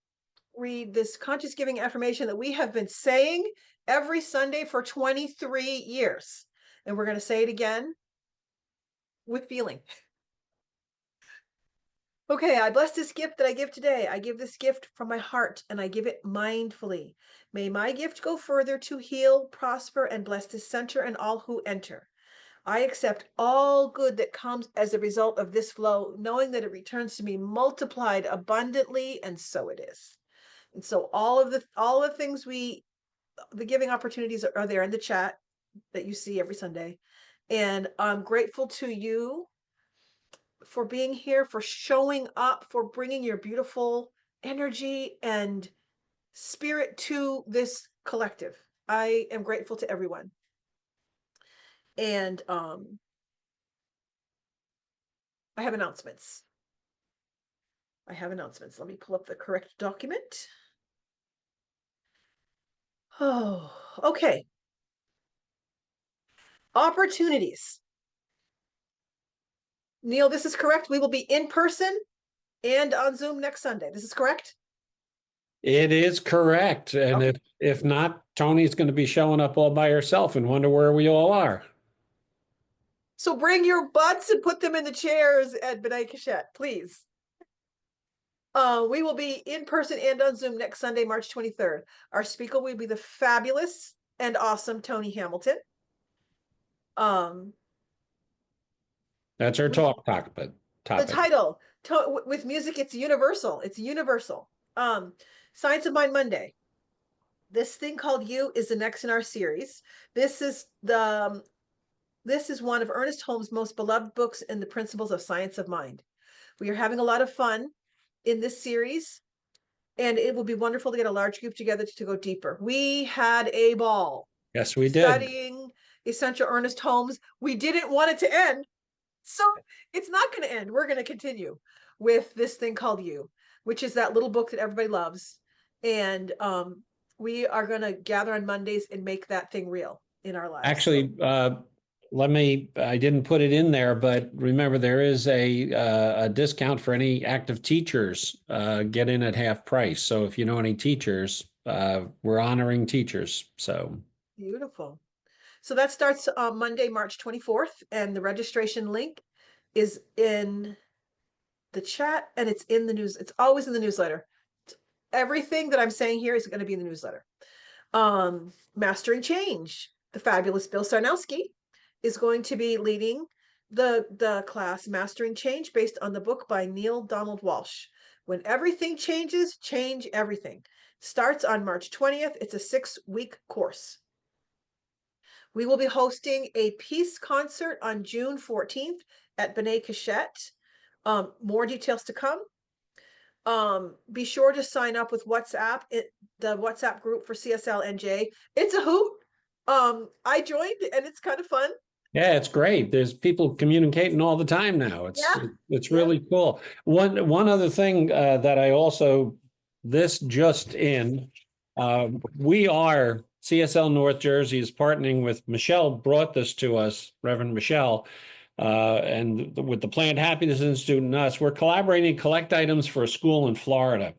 read this conscious giving affirmation that we have been saying every Sunday for 23 years. And we're going to say it again with feeling. Okay, I bless this gift that I give today. I give this gift from my heart and I give it mindfully. May my gift go further to heal, prosper, and bless this center and all who enter. I accept all good that comes as a result of this flow, knowing that it returns to me multiplied abundantly, and so it is. And so all of the things the giving opportunities are there in the chat that you see every Sunday. And I'm grateful to you for being here, for showing up, for bringing your beautiful energy and spirit to this collective. I am grateful to everyone. And I have announcements. Let me pull up the correct document. Oh, okay. Opportunities. Neil, this is correct. We will be in person and on Zoom next Sunday. This is correct? It is correct. And Okay. if not, Tony's going to be showing up all by herself and wonder where we all are. So bring your butts and put them in the chairs at B'nai Kashet, please. We will be in person and on Zoom next Sunday, March 23rd. Our speaker will be the fabulous and awesome Tony Hamilton. That's her topic. The title, with music, it's universal. It's universal. Science of Mind Monday. This thing called You is the next in our series. This is one of Ernest Holmes' most beloved books in the principles of science of mind. We are having a lot of fun in this series, and it will be wonderful to get a large group together to go deeper. We had a ball Yes, we did. studying essential Ernest Holmes. We didn't want it to end, so it's not going to end. We're going to continue with this thing called You, which is that little book that everybody loves. And we are going to gather on Mondays and make that thing real in our lives. Actually, I didn't put it in there, but remember there is a discount for any active teachers, get in at half price. So if you know any teachers, we're honoring teachers. So Beautiful. So that starts Monday, March 24th, and the registration link is in the chat, and it's in the news. It's always in the newsletter. Everything that I'm saying here is going to be in the newsletter. Mastering Change. The fabulous Bill Sarnowski is going to be leading the class Mastering Change based on the book by Neil Donald Walsh. When everything changes, change everything. Starts on March 20th. It's a 6-week course. We will be hosting a peace concert on June 14th at B'nai Cachette. More details to come. Be sure to sign up with WhatsApp, the WhatsApp group for CSL NJ. It's a hoot. I joined and it's kind of fun. yeah, it's great. There's people communicating all the time now. It's really cool. One other thing that I also, this just in, we are, CSL North Jersey is partnering with, Michelle brought this to us, Reverend Michelle, and with the Planned Happiness Institute and us, we're collaborating to collect items for a school in Florida.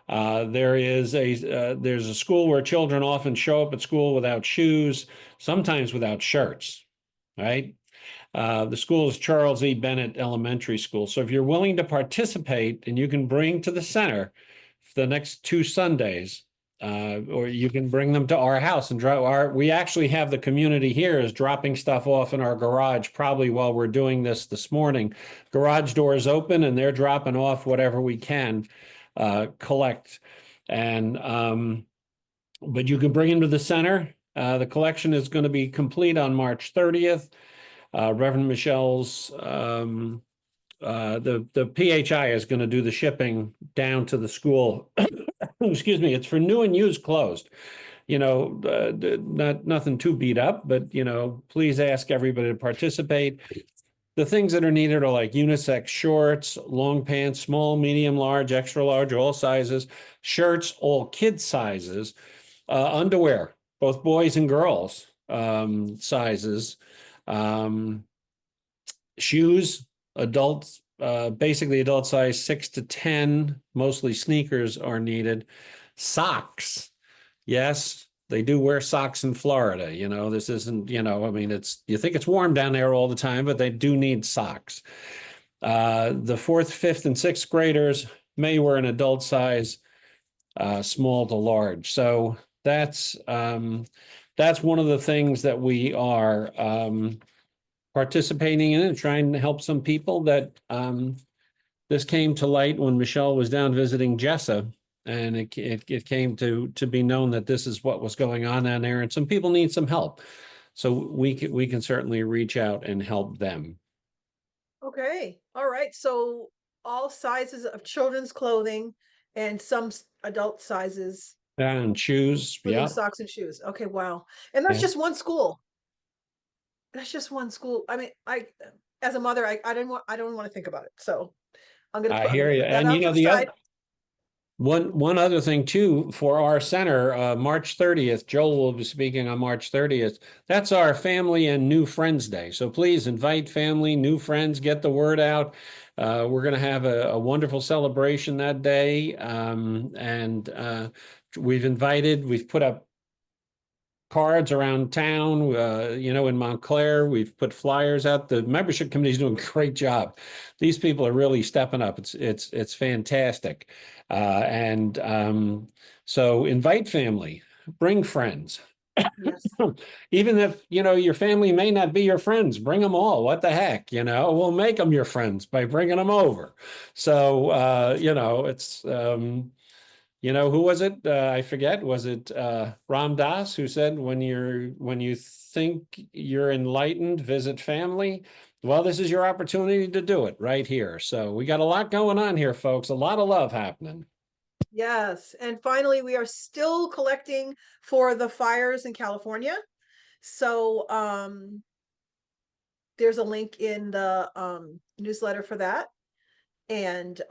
There's a school where children often show up at school without shoes, sometimes without shirts, right? The school is Charles E. Bennett Elementary School. So if you're willing to participate, and you can bring to the center for the next 2 Sundays, or you can bring them to our house and we actually have the community here is dropping stuff off in our garage, probably while we're doing this morning. Garage doors open and they're dropping off whatever we can collect. And but you can bring them to the center. The collection is going to be complete on March 30th. Reverend Michelle's the PHI is going to do the shipping down to the school. Excuse me, it's for new and used clothes. You know, nothing too beat up, but, you know, please ask everybody to participate. The things that are needed are like unisex shorts, long pants, small, medium, large, extra large, all sizes, shirts, all kid sizes, underwear, both boys and girls sizes, shoes, adults, basically adult size 6 to 10, mostly sneakers are needed. Socks. Yes, they do wear socks in Florida. You know, this isn't, you know, I mean, you think it's warm down there all the time, but they do need socks. The 4th, 5th, and 6th graders may wear an adult size, small to large. So that's one of the things that we are participating in and trying to help some people. That this came to light when Michelle was down visiting Jessa, and it came to be known that this is what was going on down there, and some people need some help. So we can certainly reach out and help them. Okay. All right. So all sizes of children's clothing and some adult sizes. And shoes. Yeah. Socks and shoes. Okay. Wow. And that's just one school. That's just one school. I mean, as a mother, I don't want to think about it. So I'm going to. I hear you. And you know, the other, one other thing too, for our center, March 30th, Joel will be speaking on March 30th. That's our Family and New Friends Day. So please invite family, new friends, get the word out. We're going to have a wonderful celebration that day. We've put up cards around town, you know, in Montclair. We've put flyers out. The membership committee is doing a great job. These people are really stepping up. It's fantastic. So invite family, bring friends. Yes. Even if, you know, your family may not be your friends, bring them all. What the heck, you know, we'll make them your friends by bringing them over. So, you know, it's, Who was it? I forget. Was it Ram Dass who said, when you think you're enlightened, visit family? Well, this is your opportunity to do it right here. So we got a lot going on here, folks. A lot of love happening. Yes. And finally, we are still collecting for the fires in California. So there's a link in the newsletter for that. And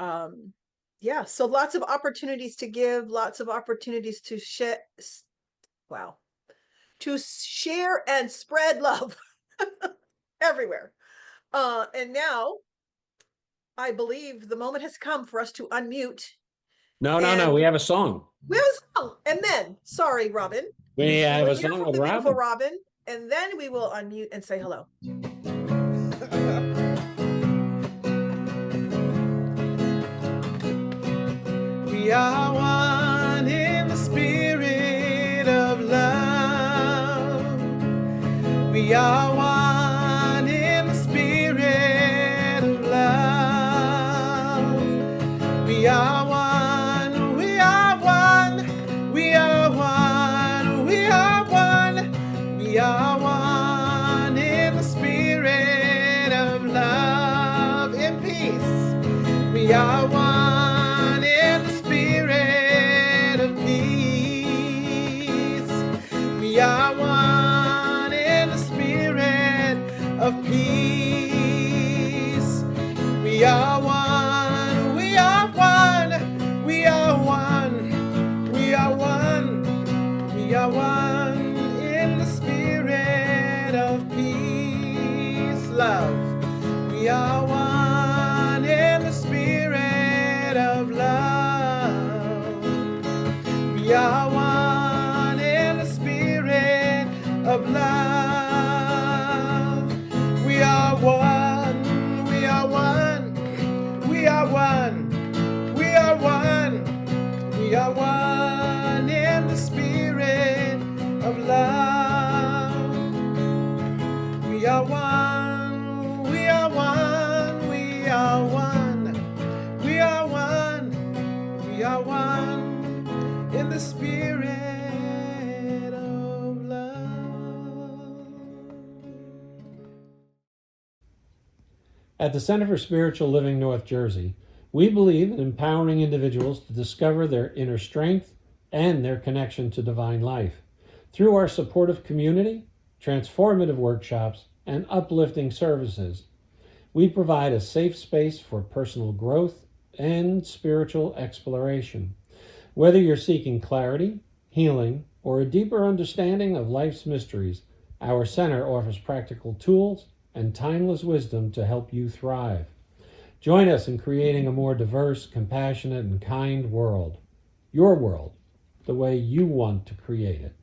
yeah, so lots of opportunities to give, lots of opportunities to share. Wow. To share and spread love everywhere. And now I believe the moment has come for us to unmute. No. And- We have a song. We have a song. And then, sorry, Robin. We have a We'll hear song from with the beautiful Robin. Robin, and then we will unmute and say hello. We are one in the spirit of love. We are one in the spirit of love. We are one, we are one, we are one, we are one. We are one in the spirit of love. In peace, we are one. We are one in the spirit of peace. We are one, we are one, we are one, we are one, we are one in the spirit of peace, love. We are one in the spirit of love. We are one of love. We are one, we are one, we are one, we are one, we are one in the spirit of love. We are one, we are one, we are one, we are one, we are one in the spirit. At the Center for Spiritual Living North Jersey, we believe in empowering individuals to discover their inner strength and their connection to divine life. Through our supportive community, transformative workshops, and uplifting services, we provide a safe space for personal growth and spiritual exploration. Whether you're seeking clarity, healing, or a deeper understanding of life's mysteries, our center offers practical tools and timeless wisdom to help you thrive. Join us in creating a more diverse, compassionate, and kind world. Your world, the way you want to create it.